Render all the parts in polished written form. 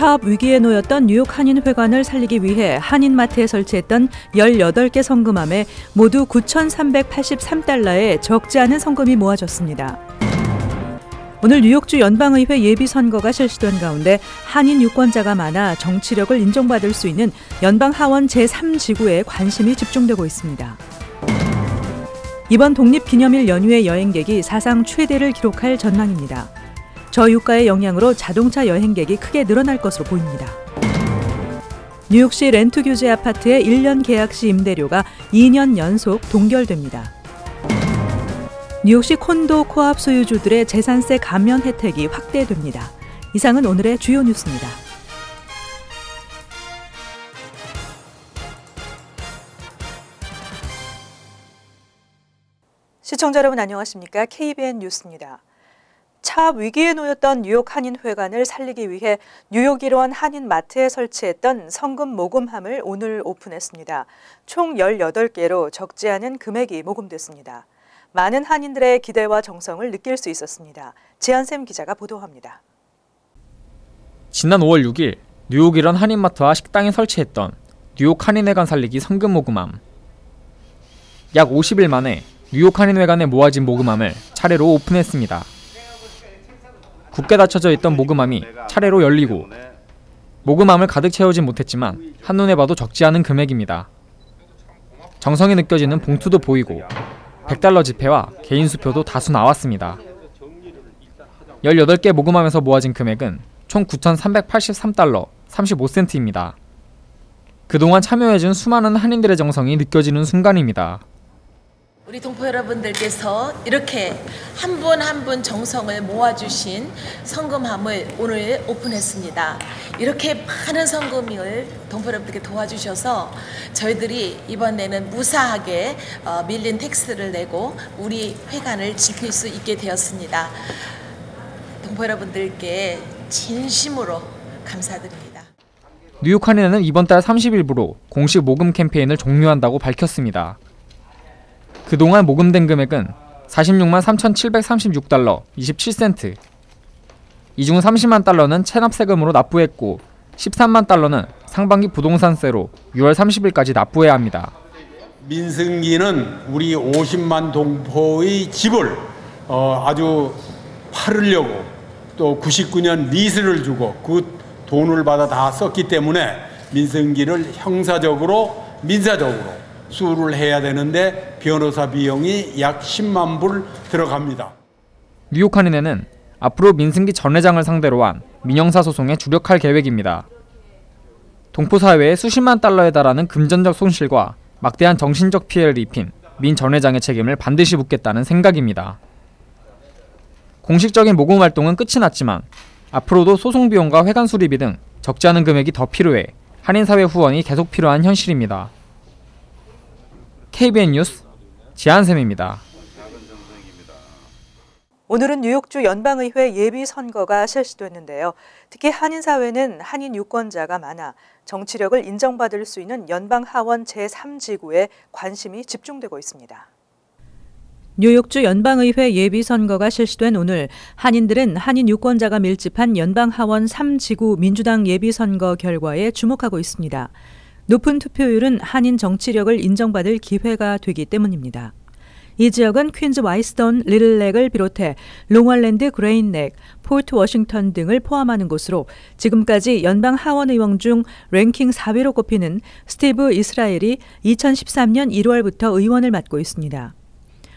사업 위기에 놓였던 뉴욕 한인회관을 살리기 위해 한인마트에 설치했던 18개 성금함에 모두 9,383달러의 적지 않은 성금이 모아졌습니다. 오늘 뉴욕주 연방의회 예비선거가 실시된 가운데 한인 유권자가 많아 정치력을 인정받을 수 있는 연방 하원 제3지구에 관심이 집중되고 있습니다. 이번 독립기념일 연휴의 여행객이 사상 최대를 기록할 전망입니다. 저유가의 영향으로 자동차 여행객이 크게 늘어날 것으로 보입니다. 뉴욕시 렌트 규제 아파트의 1년 계약시 임대료가 2년 연속 동결됩니다. 뉴욕시 콘도 코앞 소유주들의 재산세 감면 혜택이 확대됩니다. 이상은 오늘의 주요 뉴스입니다. 시청자 여러분 안녕하십니까? KBN 뉴스입니다. 차압 위기에 놓였던 뉴욕 한인회관을 살리기 위해 뉴욕 일원 한인마트에 설치했던 성금 모금함을 오늘 오픈했습니다. 총 18개로 적지 않은 금액이 모금됐습니다. 많은 한인들의 기대와 정성을 느낄 수 있었습니다. 지한샘 기자가 보도합니다. 지난 5월 6일 뉴욕 일원 한인마트와 식당에 설치했던 뉴욕 한인회관 살리기 성금 모금함. 약 50일 만에 뉴욕 한인회관에 모아진 모금함을 차례로 오픈했습니다. 굳게 닫혀져 있던 모금함이 차례로 열리고 모금함을 가득 채우진 못했지만 한눈에 봐도 적지 않은 금액입니다. 정성이 느껴지는 봉투도 보이고 100달러 지폐와 개인 수표도 다수 나왔습니다. 18개 모금함에서 모아진 금액은 총 9,383달러 35센트입니다. 그동안 참여해준 수많은 한인들의 정성이 느껴지는 순간입니다. 우리 동포 여러분들께서 이렇게 한 분 한 분 정성을 모아주신 성금함을 오늘 오픈했습니다. 이렇게 많은 성금을 동포 여러분들께 도와주셔서 저희들이 이번에는 무사하게 밀린 텍스를 내고 우리 회관을 지킬 수 있게 되었습니다. 동포 여러분들께 진심으로 감사드립니다. 뉴욕 한인회는 이번 달 30일부로 공식 모금 캠페인을 종료한다고 밝혔습니다. 그동안 모금된 금액은 46만 3,736달러 27센트. 이 중 30만 달러는 체납세금으로 납부했고 13만 달러는 상반기 부동산세로 6월 30일까지 납부해야 합니다. 민승기는 우리 50만 동포의 집을 아주 팔으려고 또 99년 리스를 주고 그 돈을 받아 다 썼기 때문에 민승기를 형사적으로 민사적으로 수를 해야 되는데 변호사 비용이 약 10만 불 들어갑니다. 뉴욕 한인회는 앞으로 민승기 전 회장을 상대로 한 민형사 소송에 주력할 계획입니다. 동포 사회에 수십만 달러에 달하는 금전적 손실과 막대한 정신적 피해를 입힌 민 전 회장의 책임을 반드시 묻겠다는 생각입니다. 공식적인 모금 활동은 끝이 났지만 앞으로도 소송 비용과 회관 수리비 등 적지 않은 금액이 더 필요해 한인사회 후원이 계속 필요한 현실입니다. KBN 뉴스 지한샘입니다. 오늘은 뉴욕주 연방의회 예비선거가 실시됐는데요. 특히 한인사회는 한인 유권자가 많아 정치력을 인정받을 수 있는 연방 하원 제3지구에 관심이 집중되고 있습니다. 뉴욕주 연방의회 예비선거가 실시된 오늘 한인들은 한인 유권자가 밀집한 연방 하원 3지구 민주당 예비선거 결과에 주목하고 있습니다. 높은 투표율은 한인 정치력을 인정받을 기회가 되기 때문입니다. 이 지역은 퀸즈 와이스턴 리틀렉을 비롯해 롱아일랜드 그레인넥, 포트 워싱턴 등을 포함하는 곳으로 지금까지 연방 하원 의원 중 랭킹 4위로 꼽히는 스티브 이스라엘이 2013년 1월부터 의원을 맡고 있습니다.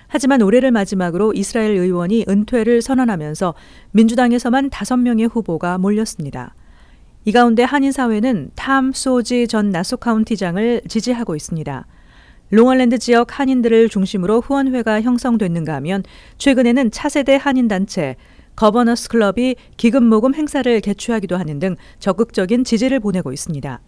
하지만 올해를 마지막으로 이스라엘 의원이 은퇴를 선언하면서 민주당에서만 5명의 후보가 몰렸습니다. 이 가운데 한인사회는 탐 소지 전 나소 카운티장을 지지하고 있습니다. 롱아일랜드 지역 한인들을 중심으로 후원회가 형성됐는가 하면 최근에는 차세대 한인단체 거버너스 클럽이 기금 모금 행사를 개최하기도 하는 등 적극적인 지지를 보내고 있습니다.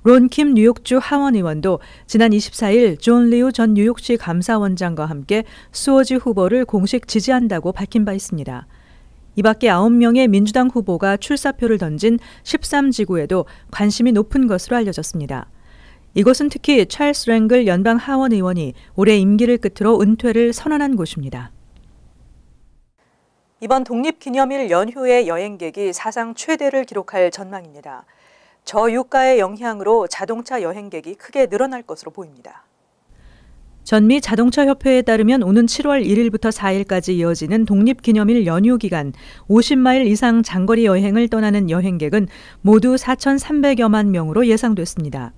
론 킴 뉴욕주 하원 의원도 지난 24일 존 리우 전 뉴욕시 감사원장과 함께 수오지 후보를 공식 지지한다고 밝힌 바 있습니다. 이 밖에 9명의 민주당 후보가 출사표를 던진 13지구에도 관심이 높은 것으로 알려졌습니다. 이곳은 특히 찰스 랭글 연방 하원 의원이 올해 임기를 끝으로 은퇴를 선언한 곳입니다. 이번 독립기념일 연휴의 여행객이 사상 최대를 기록할 전망입니다. 저유가의 영향으로 자동차 여행객이 크게 늘어날 것으로 보입니다. 전미 자동차협회에 따르면 오는 7월 1일부터 4일까지 이어지는 독립기념일 연휴 기간 50마일 이상 장거리 여행을 떠나는 여행객은 모두 4,300여만 명으로 예상됐습니다.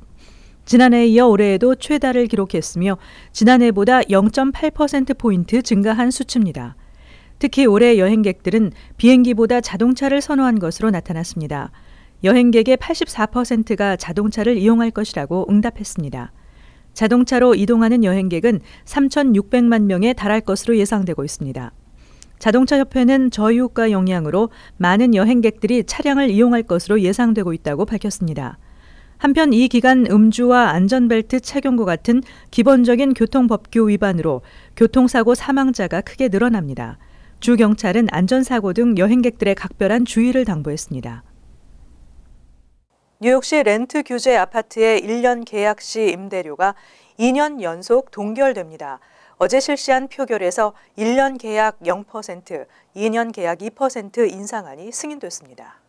지난해에 이어 올해에도 최다를 기록했으며 지난해보다 0.8%포인트 증가한 수치입니다. 특히 올해 여행객들은 비행기보다 자동차를 선호한 것으로 나타났습니다. 여행객의 84%가 자동차를 이용할 것이라고 응답했습니다. 자동차로 이동하는 여행객은 3,600만 명에 달할 것으로 예상되고 있습니다. 자동차협회는 저유가 영향으로 많은 여행객들이 차량을 이용할 것으로 예상되고 있다고 밝혔습니다. 한편 이 기간 음주와 안전벨트 착용과 같은 기본적인 교통법규 위반으로 교통사고 사망자가 크게 늘어납니다. 주 경찰은 안전사고 등 여행객들의 각별한 주의를 당부했습니다. 뉴욕시 렌트 규제 아파트의 1년 계약 시 임대료가 2년 연속 동결됩니다. 어제 실시한 표결에서 1년 계약 0%, 2년 계약 2% 인상안이 승인됐습니다.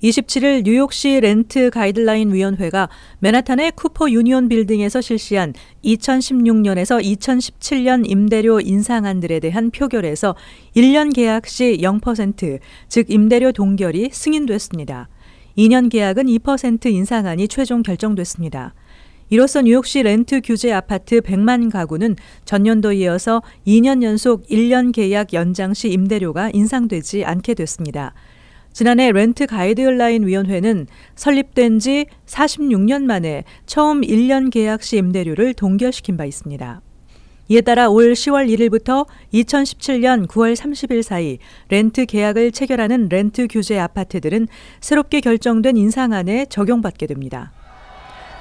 27일 뉴욕시 렌트 가이드라인 위원회가 맨하탄의 쿠퍼 유니온 빌딩에서 실시한 2016년에서 2017년 임대료 인상안들에 대한 표결에서 1년 계약 시 0%, 즉 임대료 동결이 승인됐습니다. 2년 계약은 2% 인상안이 최종 결정됐습니다. 이로써 뉴욕시 렌트 규제 아파트 100만 가구는 전년도에 이어서 2년 연속 1년 계약 연장 시 임대료가 인상되지 않게 됐습니다. 지난해 렌트 가이드라인 위원회는 설립된 지 46년 만에 처음 1년 계약 시 임대료를 동결시킨 바 있습니다. 이에 따라 올 10월 1일부터 2017년 9월 30일 사이 렌트 계약을 체결하는 렌트 규제 아파트들은 새롭게 결정된 인상안에 적용받게 됩니다.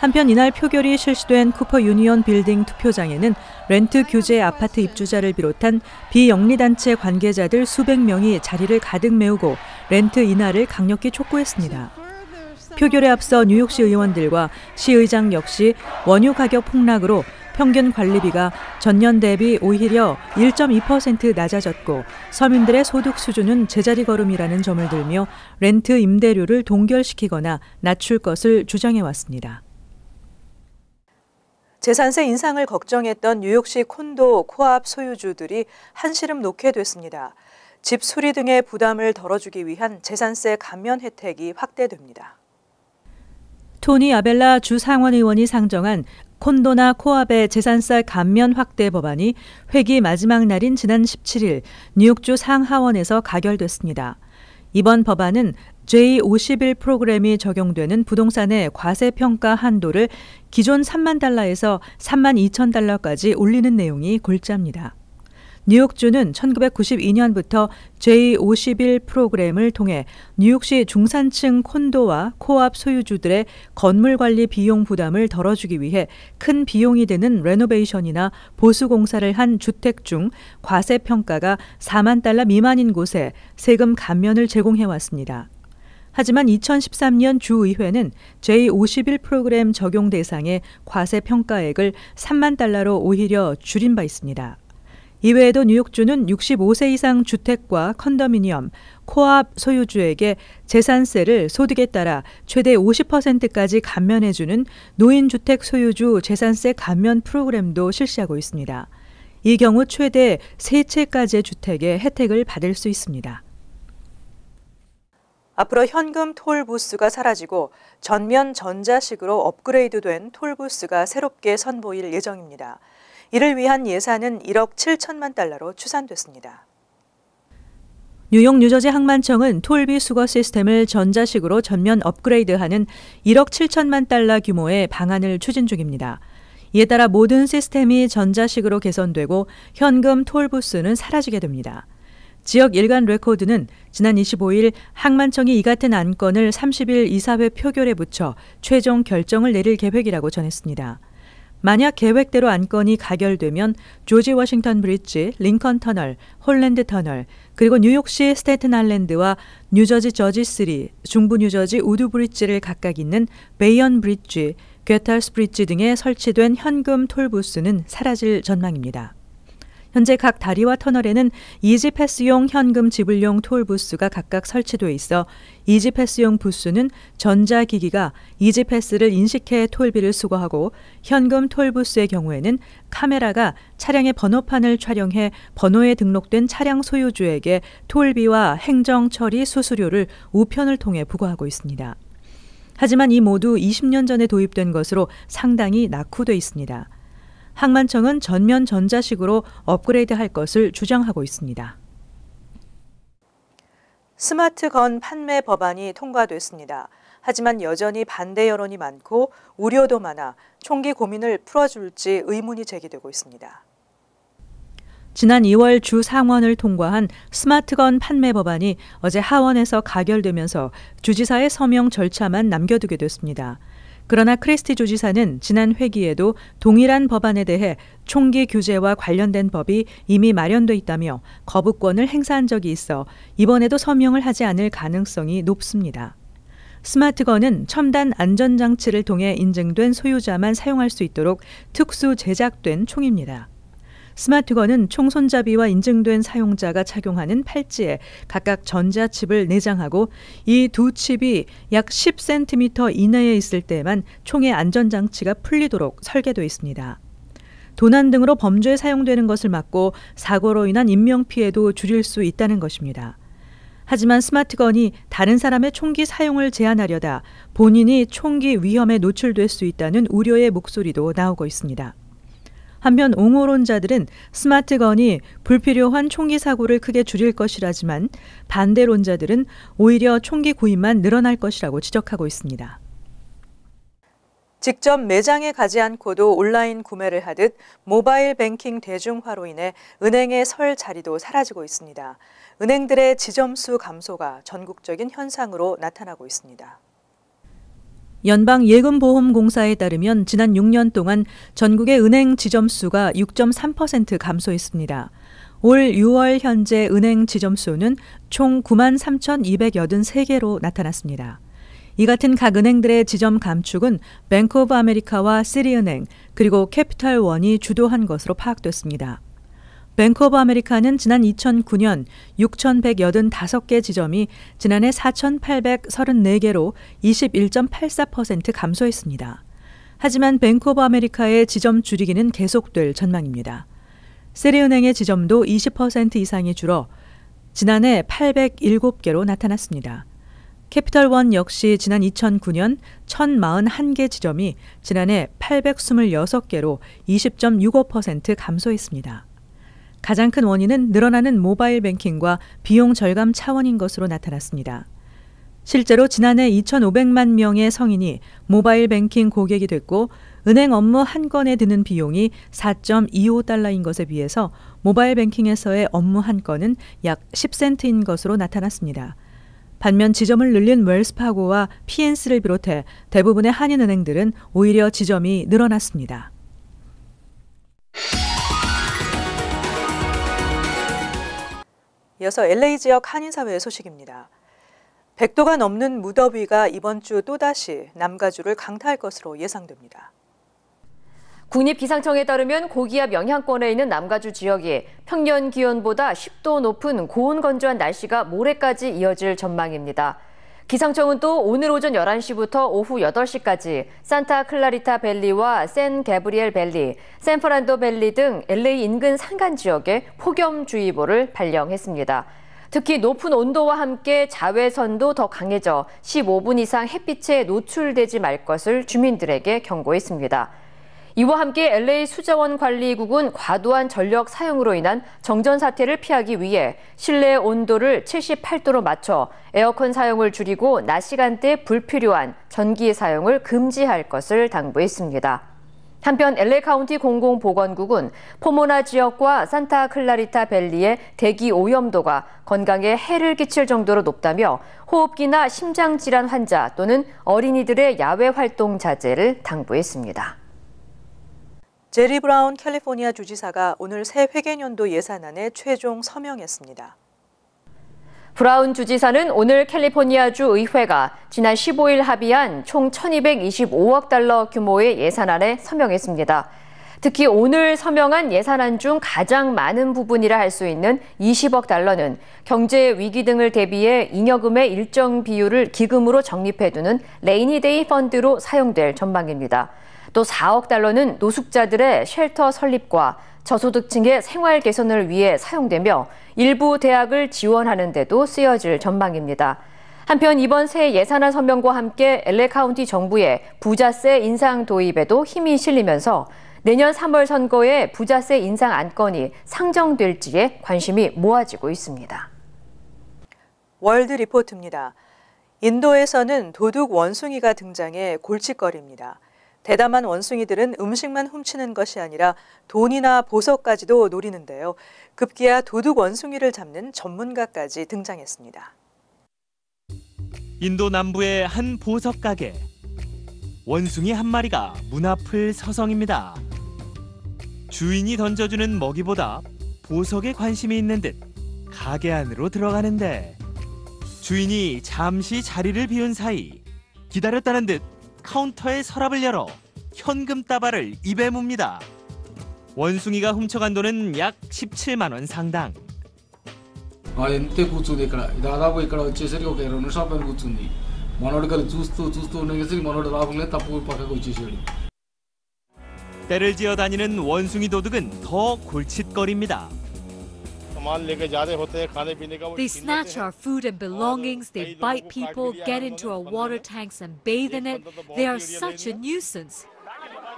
한편 이날 표결이 실시된 쿠퍼 유니온 빌딩 투표장에는 렌트 규제 아파트 입주자를 비롯한 비영리단체 관계자들 수백 명이 자리를 가득 메우고 렌트 인하를 강력히 촉구했습니다. 표결에 앞서 뉴욕시 의원들과 시의장 역시 원유 가격 폭락으로 평균 관리비가 전년 대비 오히려 1.2% 낮아졌고 서민들의 소득 수준은 제자리 걸음이라는 점을 들며 렌트 임대료를 동결시키거나 낮출 것을 주장해왔습니다. 재산세 인상을 걱정했던 뉴욕시 콘도 코앞 소유주들이 한시름 놓게 됐습니다. 집 수리 등의 부담을 덜어주기 위한 재산세 감면 혜택이 확대됩니다. 토니 아벨라 주 상원의원이 상정한 콘도나 코앞의 재산세 감면 확대 법안이 회기 마지막 날인 지난 17일 뉴욕주 상하원에서 가결됐습니다. 이번 법안은 J51 프로그램이 적용되는 부동산의 과세평가 한도를 기존 3만 달러에서 3만 2천 달러까지 올리는 내용이 골자입니다. 뉴욕주는 1992년부터 J51 프로그램을 통해 뉴욕시 중산층 콘도와 코앞 소유주들의 건물 관리 비용 부담을 덜어주기 위해 큰 비용이 드는 레노베이션이나 보수 공사를 한 주택 중 과세 평가가 4만 달러 미만인 곳에 세금 감면을 제공해왔습니다. 하지만 2013년 주의회는 J51 프로그램 적용 대상의 과세 평가액을 3만 달러로 오히려 줄인 바 있습니다. 이외에도 뉴욕주는 65세 이상 주택과 컨도미니엄, 코앞 소유주에게 재산세를 소득에 따라 최대 50%까지 감면해주는 노인주택 소유주 재산세 감면 프로그램도 실시하고 있습니다. 이 경우 최대 3채까지의 주택에 혜택을 받을 수 있습니다. 앞으로 현금 톨부스가 사라지고 전면 전자식으로 업그레이드된 톨부스가 새롭게 선보일 예정입니다. 이를 위한 예산은 1억 7천만 달러로 추산됐습니다. 뉴욕 뉴저지 항만청은 톨비 수거 시스템을 전자식으로 전면 업그레이드하는 1억 7천만 달러 규모의 방안을 추진 중입니다. 이에 따라 모든 시스템이 전자식으로 개선되고 현금 톨부스는 사라지게 됩니다. 지역 일간 레코드는 지난 25일 항만청이 이 같은 안건을 30일 이사회 표결에 붙여 최종 결정을 내릴 계획이라고 전했습니다. 만약 계획대로 안건이 가결되면 조지 워싱턴 브리지, 링컨 터널, 홀랜드 터널, 그리고 뉴욕시 스태튼 아일랜드와 뉴저지 저지3, 중부 뉴저지 우드 브리지를 각각 잇는 베이언 브리지, 괴탈스 브리지 등에 설치된 현금 톨부스는 사라질 전망입니다. 현재 각 다리와 터널에는 이지패스용 현금 지불용 톨부스가 각각 설치돼 있어 이지패스용 부스는 전자기기가 이지패스를 인식해 톨비를 수거하고 현금 톨부스의 경우에는 카메라가 차량의 번호판을 촬영해 번호에 등록된 차량 소유주에게 톨비와 행정 처리 수수료를 우편을 통해 부과하고 있습니다. 하지만 이 모두 20년 전에 도입된 것으로 상당히 낙후돼 있습니다. 항만청은 전면 전자식으로 업그레이드할 것을 주장하고 있습니다. 스마트건 판매 법안이 통과됐습니다. 하지만 여전히 반대 여론이 많고 우려도 많아 총기 고민을 풀어줄지 의문이 제기되고 있습니다. 지난 2월 주 상원을 통과한 스마트건 판매 법안이 어제 하원에서 가결되면서 주지사의 서명 절차만 남겨두게 됐습니다. 그러나 크리스티 주지사는 지난 회기에도 동일한 법안에 대해 총기 규제와 관련된 법이 이미 마련돼 있다며 거부권을 행사한 적이 있어 이번에도 서명을 하지 않을 가능성이 높습니다. 스마트건은 첨단 안전장치를 통해 인증된 소유자만 사용할 수 있도록 특수 제작된 총입니다. 스마트건은 총 손잡이와 인증된 사용자가 착용하는 팔찌에 각각 전자칩을 내장하고 이 두 칩이 약 10cm 이내에 있을 때만 총의 안전장치가 풀리도록 설계되어 있습니다. 도난 등으로 범죄에 사용되는 것을 막고 사고로 인한 인명피해도 줄일 수 있다는 것입니다. 하지만 스마트건이 다른 사람의 총기 사용을 제한하려다 본인이 총기 위험에 노출될 수 있다는 우려의 목소리도 나오고 있습니다. 한편 옹호론자들은 스마트건이 불필요한 총기 사고를 크게 줄일 것이라지만 반대론자들은 오히려 총기 구입만 늘어날 것이라고 지적하고 있습니다. 직접 매장에 가지 않고도 온라인 구매를 하듯 모바일 뱅킹 대중화로 인해 은행에 설 자리도 사라지고 있습니다. 은행들의 지점수 감소가 전국적인 현상으로 나타나고 있습니다. 연방예금보험공사에 따르면 지난 6년 동안 전국의 은행 지점수가 6.3% 감소했습니다. 올 6월 현재 은행 지점수는 총 93,283개로 나타났습니다. 이 같은 각 은행들의 지점 감축은 뱅크 오브 아메리카와 시리은행 그리고 캐피털원이 주도한 것으로 파악됐습니다. 뱅크 오브 아메리카는 지난 2009년 6,185개 지점이 지난해 4,834개로 21.84% 감소했습니다. 하지만 뱅크 오브 아메리카의 지점 줄이기는 계속될 전망입니다. 세리은행의 지점도 20% 이상이 줄어 지난해 807개로 나타났습니다. 캐피털원 역시 지난 2009년 1,041개 지점이 지난해 826개로 20.65% 감소했습니다. 가장 큰 원인은 늘어나는 모바일 뱅킹과 비용 절감 차원인 것으로 나타났습니다. 실제로 지난해 2,500만 명의 성인이 모바일 뱅킹 고객이 됐고 은행 업무 한 건에 드는 비용이 4.25달러인 것에 비해서 모바일 뱅킹에서의 업무 한 건은 약 10센트인 것으로 나타났습니다. 반면 지점을 늘린 웰스파고와 PNC를 비롯해 대부분의 한인은행들은 오히려 지점이 늘어났습니다. 이어서 LA 지역 한인사회 소식입니다. 100도가 넘는 무더위가 이번 주 또다시 남가주를 강타할 것으로 예상됩니다. 국립기상청에 따르면 고기압 영향권에 있는 남가주 지역이 평년 기온보다 10도 높은 고온 건조한 날씨가 모레까지 이어질 전망입니다. 기상청은 또 오늘 오전 11시부터 오후 8시까지 산타 클라리타 밸리와 샌 게브리엘 밸리, 샌프란도 밸리 등 LA 인근 산간 지역에 폭염주의보를 발령했습니다. 특히 높은 온도와 함께 자외선도 더 강해져 15분 이상 햇빛에 노출되지 말 것을 주민들에게 경고했습니다. 이와 함께 LA 수자원 관리국은 과도한 전력 사용으로 인한 정전 사태를 피하기 위해 실내 온도를 78도로 맞춰 에어컨 사용을 줄이고 낮 시간대 불필요한 전기 사용을 금지할 것을 당부했습니다. 한편 LA 카운티 공공보건국은 포모나 지역과 산타 클라리타 밸리의 대기 오염도가 건강에 해를 끼칠 정도로 높다며 호흡기나 심장질환 환자 또는 어린이들의 야외 활동 자제를 당부했습니다. 제리 브라운 캘리포니아 주지사가 오늘 새 회계년도 예산안에 최종 서명했습니다. 브라운 주지사는 오늘 캘리포니아주 의회가 지난 15일 합의한 총 1,225억 달러 규모의 예산안에 서명했습니다. 특히 오늘 서명한 예산안 중 가장 많은 부분이라 할 수 있는 20억 달러는 경제 위기 등을 대비해 잉여금의 일정 비율을 기금으로 적립해두는 레이니데이 펀드로 사용될 전망입니다. 또 4억 달러는 노숙자들의 쉘터 설립과 저소득층의 생활 개선을 위해 사용되며 일부 대학을 지원하는 데도 쓰여질 전망입니다. 한편 이번 새 예산안 서명과 함께 LA 카운티 정부의 부자세 인상 도입에도 힘이 실리면서 내년 3월 선거에 부자세 인상 안건이 상정될지에 관심이 모아지고 있습니다. 월드 리포트입니다. 인도에서는 도둑 원숭이가 등장해 골칫거리입니다. 대담한 원숭이들은 음식만 훔치는 것이 아니라 돈이나 보석까지도 노리는데요. 급기야 도둑 원숭이를 잡는 전문가까지 등장했습니다. 인도 남부의 한 보석 가게. 원숭이 한 마리가 문 앞을 서성입니다. 주인이 던져주는 먹이보다 보석에 관심이 있는 듯 가게 안으로 들어가는데 주인이 잠시 자리를 비운 사이 기다렸다는 듯 카운터의 서랍을 열어 현금 따발을 입에 뭅니다. 원숭이가 훔쳐간 돈은 약 17만 원 상당. ఎంత కూర్చుంది ఇక్కడ దాదాపు ఇక్కడ వచ్చేసరికి ఒక 2 నిమిషాల పైన కూర్చుంది మనోడు కలిసి చూస్తూ ఉండేసరికి మనోడు రాకుండా తప్పు పక్కకు వచ్చేసాడు. 때를 지어 다니는 원숭이 도둑은 더 골칫거리입니다. They snatch our food and belongings, they bite people, get into our water tanks and bathe in it. They are such a nuisance.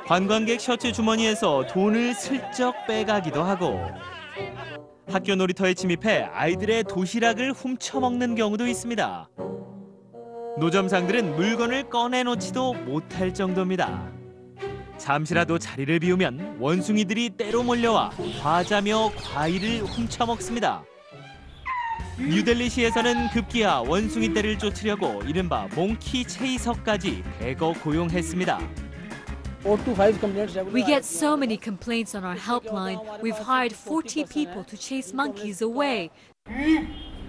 관광객 셔츠 주머니에서 돈을 슬쩍 빼가기도 하고 학교 놀이터에 침입해 아이들의 도시락을 훔쳐먹는 경우도 있습니다. 노점상들은 물건을 꺼내놓지도 못할 정도입니다. 잠시라도 자리를 비우면 원숭이들이 때로 몰려와 과자며 과일을 훔쳐먹습니다. 뉴델리시에서는 급기야 원숭이 떼를 쫓으려고 이른바 몽키 체이서까지 100억 고용했습니다. We get so many complaints on our helpline. We've hired 40 people to chase monkeys away.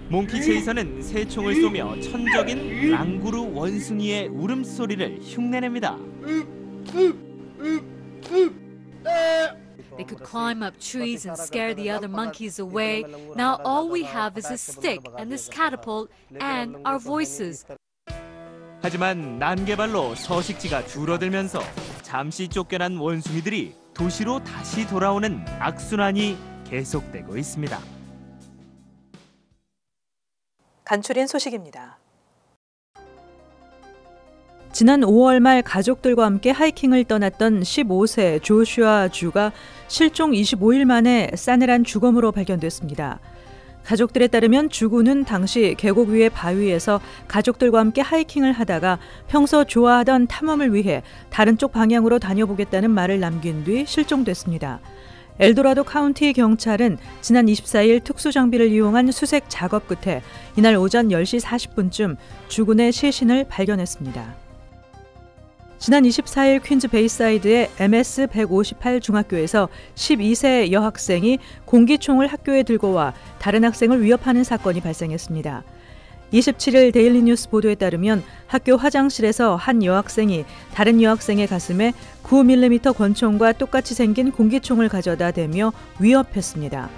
몽키 체이서는 새총을 쏘며 천적인 랑구루 원숭이의 울음소리를 흉내냅니다. They could climb up trees and scare the other monkeys away. Now all we have is a stick and this catapult and our voices. 하지만 난개발로 서식지가 줄어들면서 잠시 쫓겨난 원숭이들이 도시로 다시 돌아오는 악순환이 계속되고 있습니다. 간추린 소식입니다. 지난 5월 말 가족들과 함께 하이킹을 떠났던 15세 조슈아 주가 실종 25일 만에 싸늘한 죽음으로 발견됐습니다. 가족들에 따르면 주군은 당시 계곡 위의 바위에서 가족들과 함께 하이킹을 하다가 평소 좋아하던 탐험을 위해 다른 쪽 방향으로 다녀보겠다는 말을 남긴 뒤 실종됐습니다. 엘도라도 카운티 경찰은 지난 24일 특수장비를 이용한 수색 작업 끝에 이날 오전 10시 40분쯤 주군의 시신을 발견했습니다. 지난 24일 퀸즈 베이사이드의 MS-158 중학교에서 12세 여학생이 공기총을 학교에 들고 와 다른 학생을 위협하는 사건이 발생했습니다. 27일 데일리 뉴스 보도에 따르면 학교 화장실에서 한 여학생이 다른 여학생의 가슴에 9mm 권총과 똑같이 생긴 공기총을 가져다 대며 위협했습니다.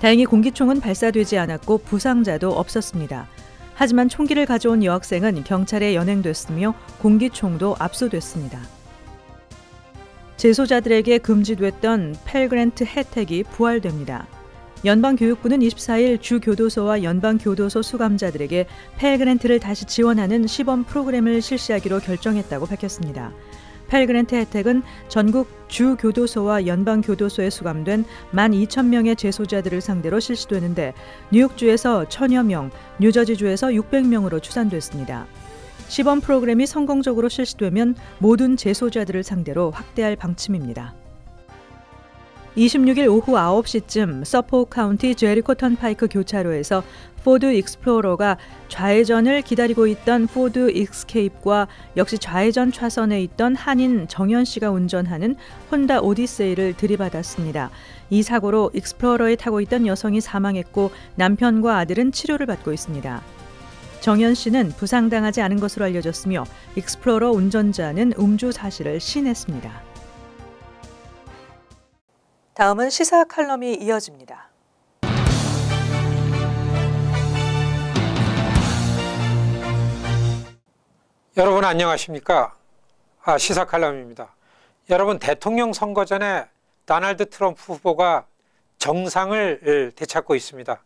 다행히 공기총은 발사되지 않았고 부상자도 없었습니다. 하지만 총기를 가져온 여학생은 경찰에 연행됐으며 공기총도 압수됐습니다. 재소자들에게 금지됐던 펠그랜트 혜택이 부활됩니다. 연방교육부는 24일 주교도소와 연방교도소 수감자들에게 펠그랜트를 다시 지원하는 시범 프로그램을 실시하기로 결정했다고 밝혔습니다. 펠그랜트 혜택은 전국 주교도소와 연방교도소에 수감된 12,000명의 재소자들을 상대로 실시되는데 뉴욕주에서 1,000여 명, 뉴저지주에서 600명으로 추산됐습니다. 시범 프로그램이 성공적으로 실시되면 모든 재소자들을 상대로 확대할 방침입니다. 26일 오후 9시쯤 서포크 카운티 제리코 턴파이크 교차로에서 포드 익스플로러가 좌회전을 기다리고 있던 포드 익스케이프와 역시 좌회전 차선에 있던 한인 정현 씨가 운전하는 혼다 오디세이를 들이받았습니다. 이 사고로 익스플로러에 타고 있던 여성이 사망했고 남편과 아들은 치료를 받고 있습니다. 정현 씨는 부상당하지 않은 것으로 알려졌으며 익스플로러 운전자는 음주 사실을 시인했습니다. 다음은 시사 칼럼이 이어집니다. 여러분 안녕하십니까? 시사 칼럼입니다. 여러분 대통령 선거 전에 도널드 트럼프 후보가 정상을 되찾고 있습니다.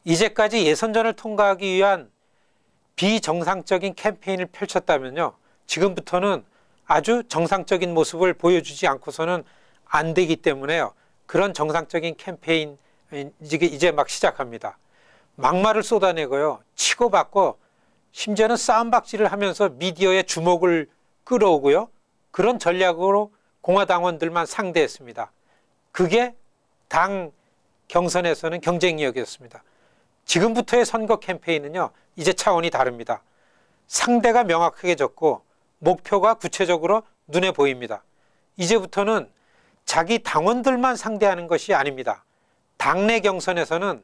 이제까지 예선전을 통과하기 위한 비정상적인 캠페인을 펼쳤다면요, 지금부터는 아주 정상적인 모습을 보여주지 않고서는 안 되기 때문에요, 그런 정상적인 캠페인 이제 막 시작합니다. 막말을 쏟아내고요, 치고받고 심지어는 싸움박질을 하면서 미디어의 주목을 끌어오고요, 그런 전략으로 공화당원들만 상대했습니다. 그게 당 경선에서는 경쟁력이었습니다. 지금부터의 선거 캠페인은요, 이제 차원이 다릅니다. 상대가 명확하게 졌고 목표가 구체적으로 눈에 보입니다. 이제부터는 자기 당원들만 상대하는 것이 아닙니다. 당내 경선에서는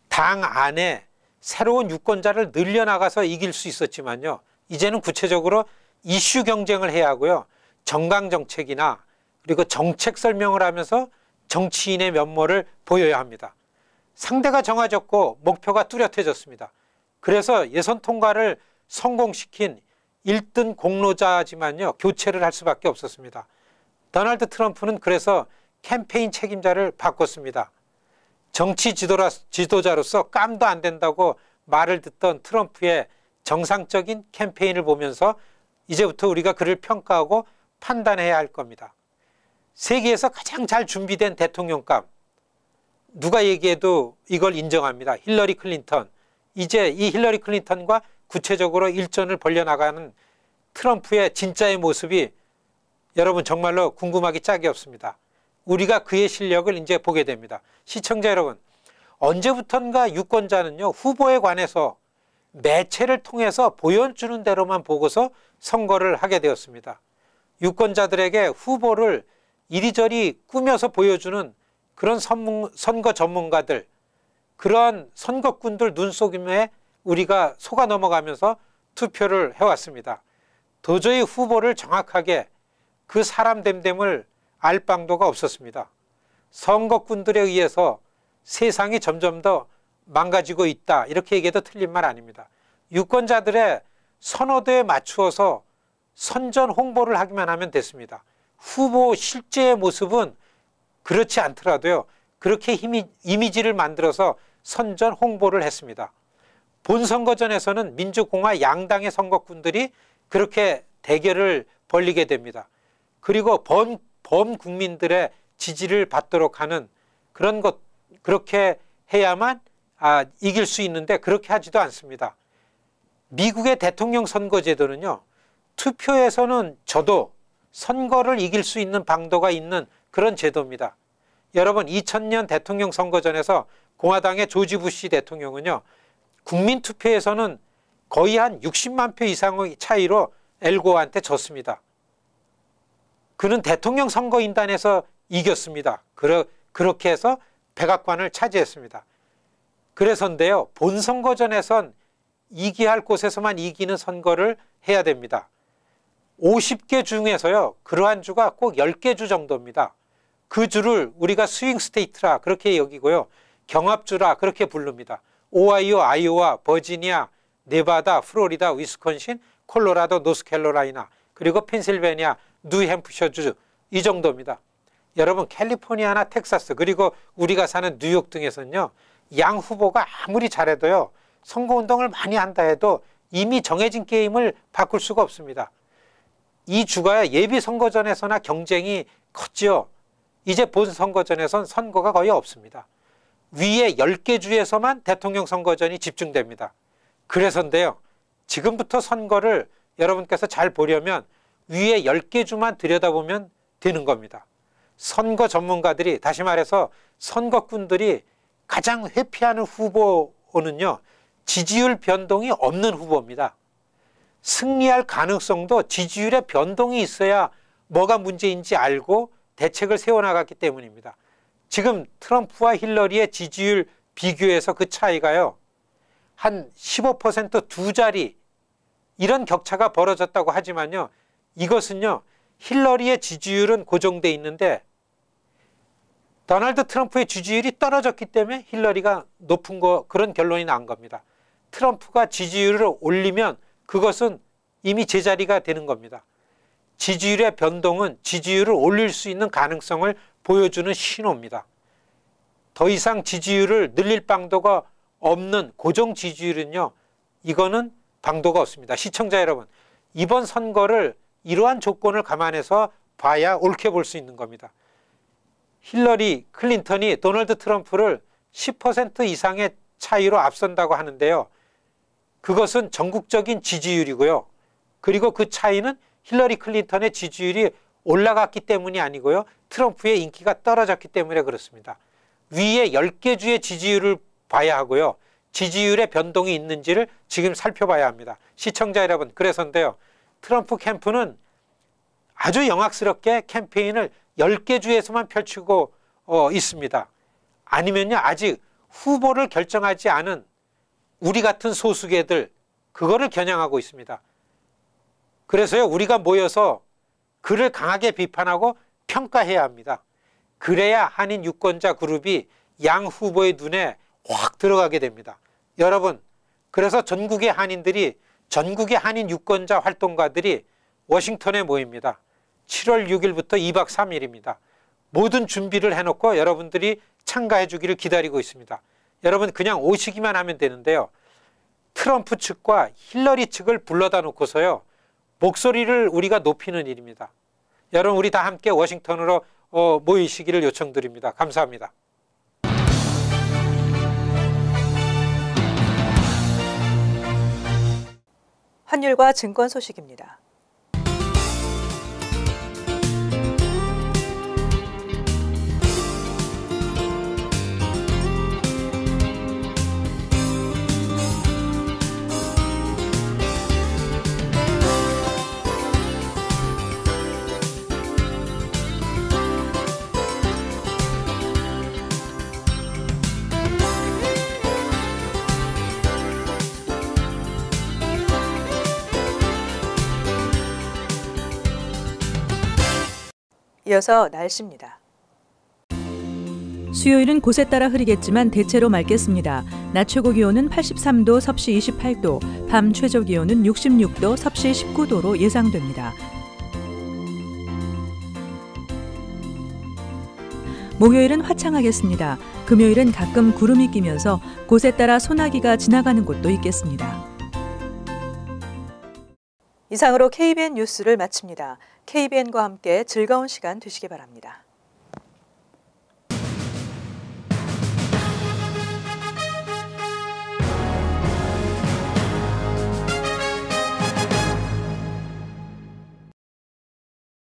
당 안에 새로운 유권자를 늘려나가서 이길 수 있었지만요, 이제는 구체적으로 이슈 경쟁을 해야 하고요, 정강정책이나 그리고 정책 설명을 하면서 정치인의 면모를 보여야 합니다. 상대가 정해졌고 목표가 뚜렷해졌습니다. 그래서 예선 통과를 성공시킨 1등 공로자지만요, 교체를 할 수밖에 없었습니다. 도널드 트럼프는 그래서 캠페인 책임자를 바꿨습니다. 정치 지도자로서 깜도 안 된다고 말을 듣던 트럼프의 정상적인 캠페인을 보면서 이제부터 우리가 그를 평가하고 판단해야 할 겁니다. 세계에서 가장 잘 준비된 대통령감, 누가 얘기해도 이걸 인정합니다. 힐러리 클린턴. 이제 이 힐러리 클린턴과 구체적으로 일전을 벌려나가는 트럼프의 진짜의 모습이 여러분 정말로 궁금하기 짝이 없습니다. 우리가 그의 실력을 이제 보게 됩니다. 시청자 여러분, 언제부턴가 유권자는요, 후보에 관해서 매체를 통해서 보여주는 대로만 보고서 선거를 하게 되었습니다. 유권자들에게 후보를 이리저리 꾸며서 보여주는 그런 선거 전문가들, 그런 선거꾼들 눈속임에 우리가 속아 넘어가면서 투표를 해왔습니다. 도저히 후보를 정확하게 그 사람 됨됨을 알 방도가 없었습니다. 선거꾼들에 의해서 세상이 점점 더 망가지고 있다, 이렇게 얘기해도 틀린 말 아닙니다. 유권자들의 선호도에 맞추어서 선전 홍보를 하기만 하면 됐습니다. 후보 실제의 모습은 그렇지 않더라도요, 그렇게 이미지를 만들어서 선전 홍보를 했습니다. 본선거전에서는 민주공화 양당의 선거꾼들이 그렇게 대결을 벌이게 됩니다. 그리고 범국민들의 지지를 받도록 하는 그런 것, 그렇게 해야만 이길 수 있는데 그렇게 하지도 않습니다. 미국의 대통령 선거제도는요, 투표에서는 저도 선거를 이길 수 있는 방도가 있는 그런 제도입니다. 여러분, 2000년 대통령 선거전에서 공화당의 조지 부시 대통령은요, 국민투표에서는 거의 한 60만 표 이상의 차이로 엘고어한테 졌습니다. 그는 대통령 선거인단에서 이겼습니다. 그렇게 해서 백악관을 차지했습니다. 그래서인데요, 본선거전에선 이겨야 할 곳에서만 이기는 선거를 해야 됩니다. 50개 중에서요, 그러한 주가 꼭 10개 주 정도입니다. 그 주를 우리가 스윙 스테이트라 그렇게 여기고요, 경합주라 그렇게 부릅니다. 오하이오, 아이오와, 버지니아, 네바다, 플로리다, 위스콘신, 콜로라도, 노스캐롤라이나, 그리고 펜실베니아, 뉴햄프셔주, 이 정도입니다. 여러분, 캘리포니아나 텍사스, 그리고 우리가 사는 뉴욕 등에서는요, 양 후보가 아무리 잘해도요, 선거운동을 많이 한다 해도 이미 정해진 게임을 바꿀 수가 없습니다. 이 주가 예비 선거전에서나 경쟁이 컸죠. 이제 본선거전에선 선거가 거의 없습니다. 위에 10개 주에서만 대통령 선거전이 집중됩니다. 그래서인데요, 지금부터 선거를 여러분께서 잘 보려면 위에 10개 주만 들여다보면 되는 겁니다. 선거 전문가들이, 다시 말해서 선거꾼들이 가장 회피하는 후보는요, 지지율 변동이 없는 후보입니다. 승리할 가능성도 지지율의 변동이 있어야 뭐가 문제인지 알고 대책을 세워나갔기 때문입니다. 지금 트럼프와 힐러리의 지지율 비교해서 그 차이가요, 한 15% 두 자리, 이런 격차가 벌어졌다고 하지만요, 이것은요, 힐러리의 지지율은 고정돼 있는데 도널드 트럼프의 지지율이 떨어졌기 때문에 힐러리가 높은 그런 결론이 난 겁니다. 트럼프가 지지율을 올리면 그것은 이미 제자리가 되는 겁니다. 지지율의 변동은 지지율을 올릴 수 있는 가능성을 보여주는 신호입니다. 더 이상 지지율을 늘릴 방도가 없는 고정 지지율은요, 이거는 방도가 없습니다. 시청자 여러분, 이번 선거를 이러한 조건을 감안해서 봐야 옳게 볼 수 있는 겁니다. 힐러리 클린턴이 도널드 트럼프를 10% 이상의 차이로 앞선다고 하는데요. 그것은 전국적인 지지율이고요. 그리고 그 차이는 힐러리 클린턴의 지지율이 올라갔기 때문이 아니고요. 트럼프의 인기가 떨어졌기 때문에 그렇습니다. 위에 10개 주의 지지율을 봐야 하고요. 지지율의 변동이 있는지를 지금 살펴봐야 합니다. 시청자 여러분, 그래서인데요. 트럼프 캠프는 아주 영악스럽게 캠페인을 10개 주에서만 펼치고 있습니다. 아니면요, 아직 후보를 결정하지 않은 우리 같은 소수계들, 그거를 겨냥하고 있습니다. 그래서요, 우리가 모여서 그를 강하게 비판하고 평가해야 합니다. 그래야 한인 유권자 그룹이 양 후보의 눈에 확 들어가게 됩니다. 여러분, 그래서 전국의 한인들이, 전국의 한인 유권자 활동가들이 워싱턴에 모입니다. 7월 6일부터 2박 3일입니다. 모든 준비를 해놓고 여러분들이 참가해 주기를 기다리고 있습니다. 여러분 그냥 오시기만 하면 되는데요. 트럼프 측과 힐러리 측을 불러다 놓고서요, 목소리를 우리가 높이는 일입니다. 여러분 우리 다 함께 워싱턴으로 모이시기를 요청드립니다. 감사합니다. 환율과 증권 소식입니다. 이어서 날씨입니다. 수요일은 곳에 따라 흐리겠지만 대체로 맑겠습니다. 낮 최고 기온은 83도, 섭씨 28도, 밤 최저 기온은 66도, 섭씨 19도로 예상됩니다. 목요일은 화창하겠습니다. 금요일은 가끔 구름이 끼면서 곳에 따라 소나기가 지나가는 곳도 있겠습니다. 이상으로 KBN 뉴스를 마칩니다. KBN과 함께 즐거운 시간 되시기 바랍니다.